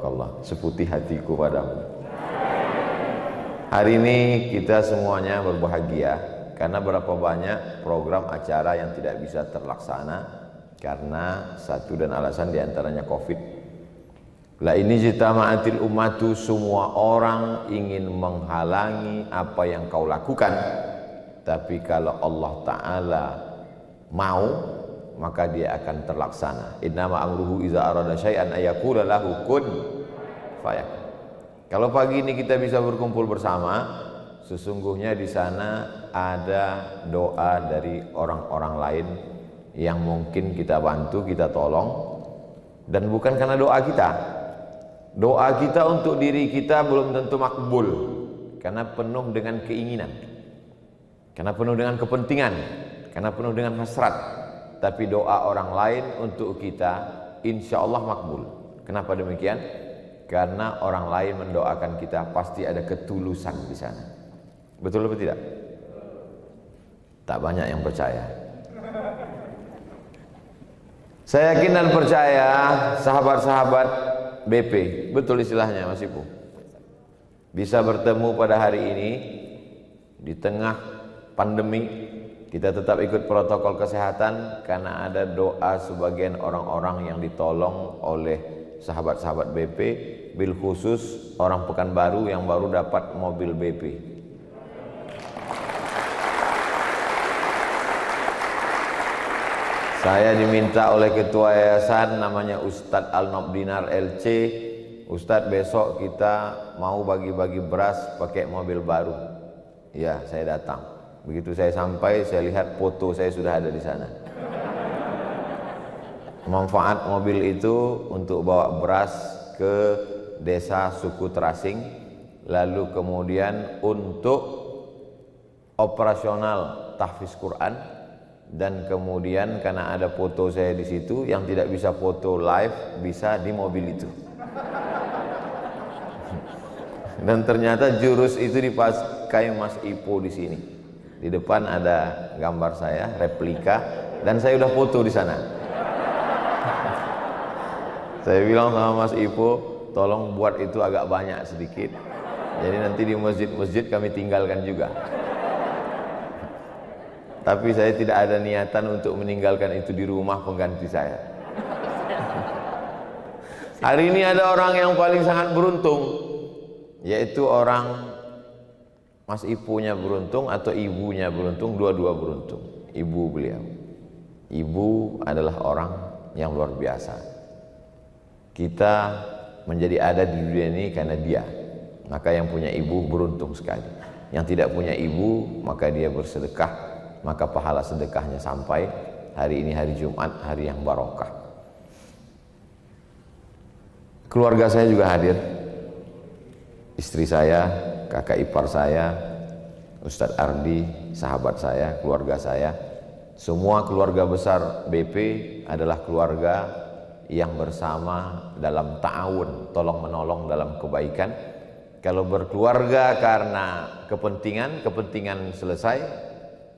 Allah, seputih hatiku padamu. Hari ini kita semuanya berbahagia karena berapa banyak program acara yang tidak bisa terlaksana karena satu dan alasan diantaranya COVID. La ini jitama'atil ummatu, semua orang ingin menghalangi apa yang kau lakukan, tapi kalau Allah Ta'ala mau, maka dia akan terlaksana. Innama amruhu iza arada syai'an ayakula lahu kun fayakun. Kalau pagi ini kita bisa berkumpul bersama, sesungguhnya di sana ada doa dari orang-orang lain yang mungkin kita bantu, kita tolong, dan bukan karena doa kita. Doa kita untuk diri kita belum tentu makbul karena penuh dengan keinginan, karena penuh dengan kepentingan, karena penuh dengan hasrat. Tapi doa orang lain untuk kita insya Allah makbul. Kenapa demikian? Karena orang lain mendoakan kita pasti ada ketulusan di sana. Betul atau tidak? Tak banyak yang percaya. Saya yakin dan percaya sahabat-sahabat BP, betul istilahnya Mas Ibu, bisa bertemu pada hari ini di tengah pandemi. Kita tetap ikut protokol kesehatan karena ada doa sebagian orang-orang yang ditolong oleh sahabat-sahabat BP, bil khusus orang Pekanbaru yang baru dapat mobil BP. Saya diminta oleh ketua yayasan namanya Ustadz Al-Nobdinar LC, Ustadz besok kita mau bagi-bagi beras pakai mobil baru. Ya, saya datang. Begitu saya sampai, saya lihat foto saya sudah ada di sana. Manfaat mobil itu untuk bawa beras ke desa suku terasing, lalu kemudian untuk operasional tahfiz Quran, dan kemudian karena ada foto saya di situ, yang tidak bisa foto live bisa di mobil itu. Dan ternyata jurus itu dipakai Mas Ipo di sini. Di depan ada gambar saya, replika, dan saya udah foto di sana. Saya bilang sama Mas Ipo, tolong buat itu agak banyak sedikit. Jadi nanti di masjid-masjid kami tinggalkan juga. Tapi saya tidak ada niatan untuk meninggalkan itu di rumah pengganti saya. Hari ini ada orang yang paling sangat beruntung, yaitu orang Mas Ipunya beruntung atau ibunya beruntung, dua-dua beruntung. Ibu beliau. Ibu adalah orang yang luar biasa. Kita menjadi ada di dunia ini karena dia. Maka yang punya ibu beruntung sekali. Yang tidak punya ibu, maka dia bersedekah, maka pahala sedekahnya sampai. Hari ini hari Jumat, hari yang barokah. Keluarga saya juga hadir. Istri saya, kakak ipar saya, Ustadz Ardi, sahabat saya, keluarga saya. Semua keluarga besar BP adalah keluarga yang bersama dalam ta'awun, tolong menolong dalam kebaikan. Kalau berkeluarga karena kepentingan selesai,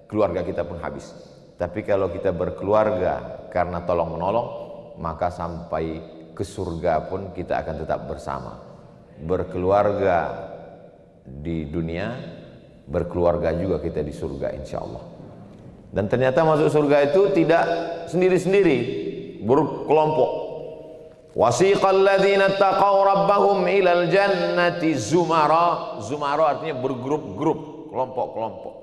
keluarga kita pun habis. Tapi kalau kita berkeluarga karena tolong menolong, maka sampai ke surga pun kita akan tetap bersama. Berkeluarga di dunia, berkeluarga juga kita di surga insya Allah. Dan ternyata masuk surga itu tidak sendiri-sendiri, berkelompok. Wasiqal ladzina taqaw rabbahum ilal jannati zumara. Zumara artinya bergrup-grup, kelompok-kelompok.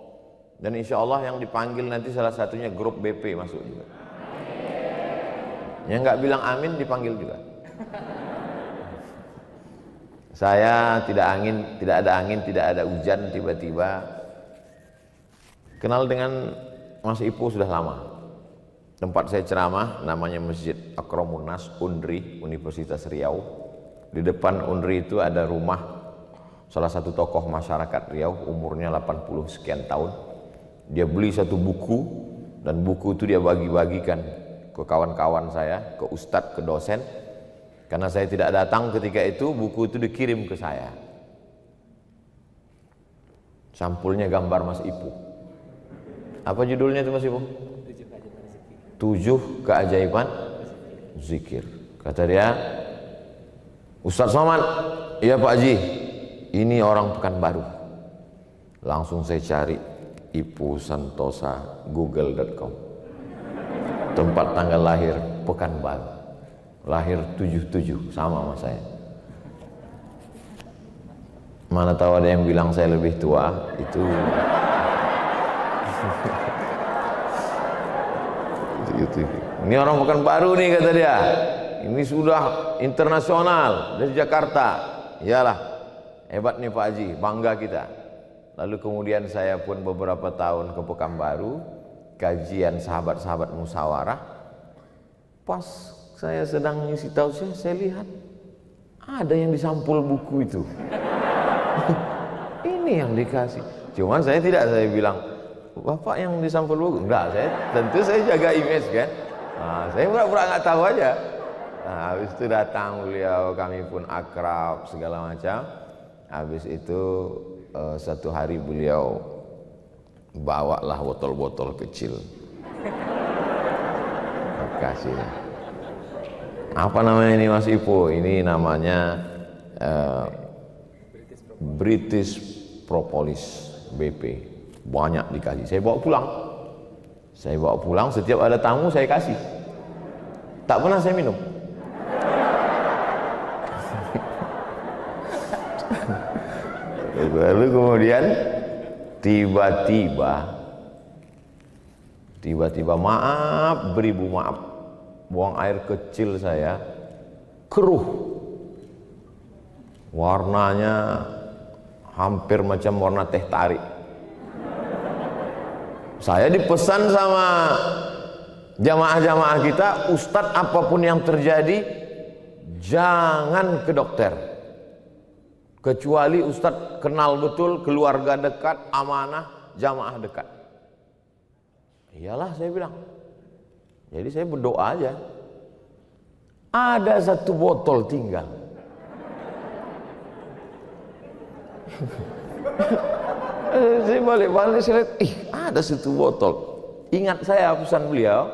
Dan insya Allah yang dipanggil nanti salah satunya grup BP masuk juga. Yang nggak bilang amin dipanggil juga. Saya tidak ada angin, tidak ada hujan, tiba-tiba kenal dengan Mas Ipo sudah lama. Tempat saya ceramah namanya Masjid Akramun Nas Unri, Universitas Riau. Di depan Unri itu ada rumah salah satu tokoh masyarakat Riau, umurnya 80 sekian tahun. Dia beli satu buku, dan buku itu dia bagi-bagikan ke kawan-kawan saya, ke ustadz, ke dosen. Karena saya tidak datang ketika itu, buku itu dikirim ke saya. Sampulnya gambar Mas Ipo. Apa judulnya itu Mas Ipo? 7 keajaiban zikir. Kata dia, Ustaz Somad, iya Pak Haji, ini orang Pekanbaru. Langsung saya cari Ipu Santosa google.com, tempat tanggal lahir Pekanbaru, lahir 77, sama sama saya. Mana tahu ada yang bilang saya lebih tua, itu ini orang Pekanbaru nih kata dia. Ini sudah internasional dari Jakarta. Iyalah, hebat nih Pak Haji, bangga kita. Lalu kemudian saya pun beberapa tahun ke Pekanbaru, kajian sahabat-sahabat musyawarah. Pas saya sedang ngisi tausiah, saya lihat ada yang disampul buku itu. Ini yang dikasih. Cuman saya bilang, Bapak yang disampul buku? Enggak, tentu saya jaga image kan. Nah, saya pura-pura nggak tahu aja. Nah, habis itu datang beliau, kami pun akrab segala macam. Habis itu satu hari beliau bawalah botol-botol kecil. Kasih. Apa namanya ini Mas Ipo? Ini namanya British Propolis BP. Banyak dikasih. Saya bawa pulang. Setiap ada tamu saya kasih. Tak pernah saya minum. Lalu kemudian tiba-tiba maaf, beribu maaf, buang air kecil saya keruh, warnanya hampir macam warna teh tarik. Saya dipesan sama jamaah-jamaah kita, Ustadz apapun yang terjadi jangan ke dokter, kecuali Ustadz kenal betul, keluarga dekat, amanah, jamaah dekat. Iyalah saya bilang. Jadi saya berdoa aja. Ada satu botol tinggal. Saya balik-balik, saya lihat, ada satu botol. Ingat saya pesan beliau,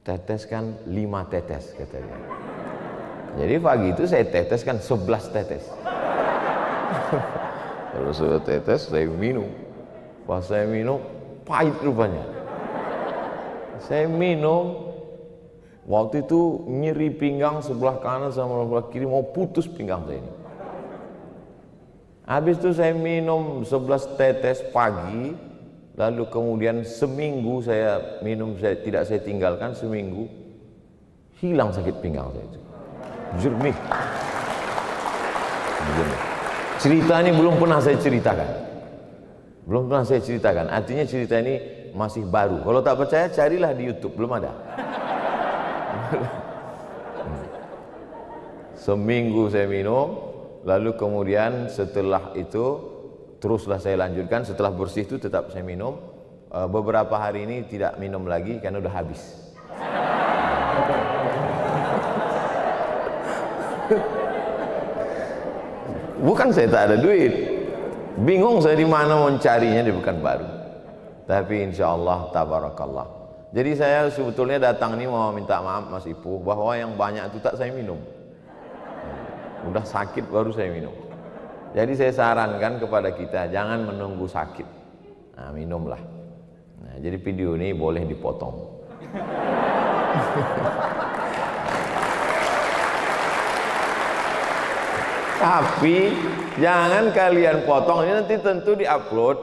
teteskan 5 tetes katanya. Jadi pagi itu saya teteskan 11 tetes. Kalau sudah tetes saya minum. Pas saya minum pahit rupanya. Saya minum, waktu itu nyeri pinggang sebelah kanan sama sebelah kiri, mau putus pinggang saya ini. Habis itu saya minum 11 tetes pagi, lalu kemudian seminggu saya minum, tidak saya tinggalkan seminggu, hilang sakit pinggang saya itu. Jernih. Cerita ini belum pernah saya ceritakan. Artinya cerita ini masih baru. Kalau tak percaya carilah di YouTube, belum ada. Seminggu saya minum. Lalu kemudian setelah itu teruslah saya lanjutkan. Setelah bersih itu tetap saya minum. Beberapa hari ini tidak minum lagi karena udah habis. Bukan saya tak ada duit, bingung saya di mana mencarinya di Pekanbaru. Tapi insya Allah tabarakallah. Jadi saya sebetulnya datang ini mau minta maaf Mas Ipu bahwa yang banyak itu tak saya minum. Udah sakit baru saya minum. Jadi saya sarankan kepada kita jangan menunggu sakit. Nah, minumlah. Nah, jadi video ini boleh dipotong. Tapi jangan kalian potong, ini nanti tentu diupload.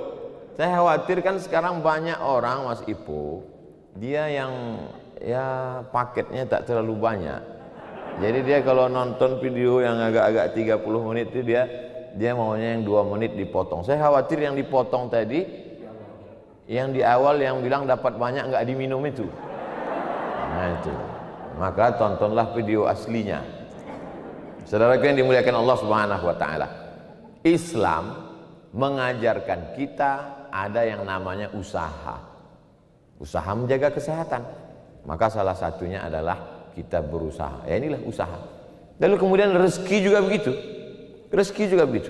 Saya khawatir kan sekarang banyak orang Mas Ipo, dia yang ya paketnya tak terlalu banyak. Jadi dia kalau nonton video yang agak-agak 30 menit itu dia maunya yang 2 menit dipotong. Saya khawatir yang dipotong tadi, yang di awal yang bilang dapat banyak nggak diminum itu. Nah itu. Maka tontonlah video aslinya. Saudara yang dimuliakan Allah Subhanahu wa taala. Islam mengajarkan kita ada yang namanya usaha. Usaha menjaga kesehatan. Maka salah satunya adalah kita berusaha. Ya inilah usaha. Lalu kemudian rezeki juga begitu.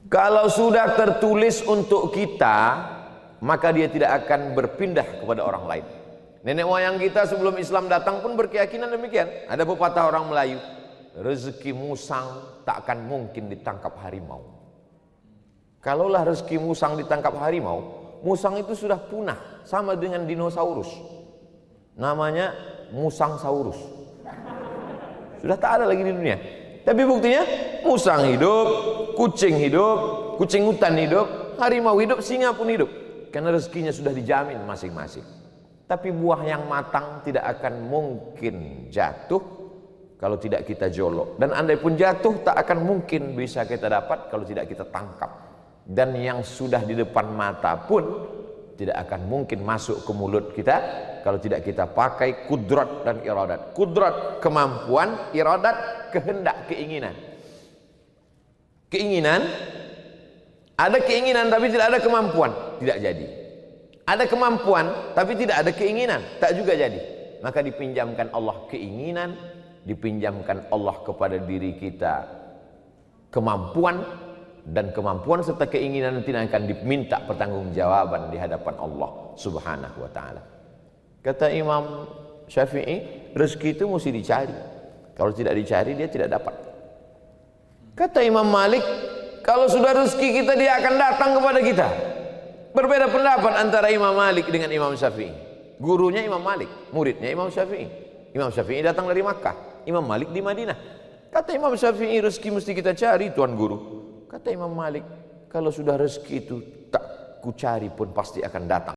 Kalau sudah tertulis untuk kita, maka dia tidak akan berpindah kepada orang lain. Nenek moyang kita sebelum Islam datang pun berkeyakinan demikian. Ada pepatah orang Melayu, rezeki musang tak akan mungkin ditangkap harimau. Kalaulah rezeki musang ditangkap harimau, musang itu sudah punah, sama dengan dinosaurus. Namanya musangsaurus. Sudah tak ada lagi di dunia. Tapi buktinya musang hidup, kucing hutan hidup, harimau hidup, singa pun hidup. Karena rezekinya sudah dijamin masing-masing. Tapi buah yang matang tidak akan mungkin jatuh kalau tidak kita jolok. Dan andai pun jatuh tak akan mungkin bisa kita dapat kalau tidak kita tangkap. Dan yang sudah di depan mata pun tidak akan mungkin masuk ke mulut kita kalau tidak kita pakai kudrat dan iradat. Kudrat kemampuan, iradat kehendak, keinginan. Keinginan, ada keinginan tapi tidak ada kemampuan, tidak jadi. Ada kemampuan tapi tidak ada keinginan, tak juga jadi. Maka dipinjamkan Allah keinginan, dipinjamkan Allah kepada diri kita kemampuan, dan kemampuan serta keinginan nanti akan diminta pertanggungjawaban di hadapan Allah Subhanahu wa taala. Kata Imam Syafi'i, rezeki itu mesti dicari. Kalau tidak dicari dia tidak dapat. Kata Imam Malik, kalau sudah rezeki kita dia akan datang kepada kita. Berbeda pendapat antara Imam Malik dengan Imam Syafi'i. Gurunya Imam Malik, muridnya Imam Syafi'i. Imam Syafi'i datang dari Makkah, Imam Malik di Madinah. Kata Imam Syafi'i, rezeki mesti kita cari, Tuan Guru. Kata Imam Malik, kalau sudah rezeki itu tak ku cari pun pasti akan datang.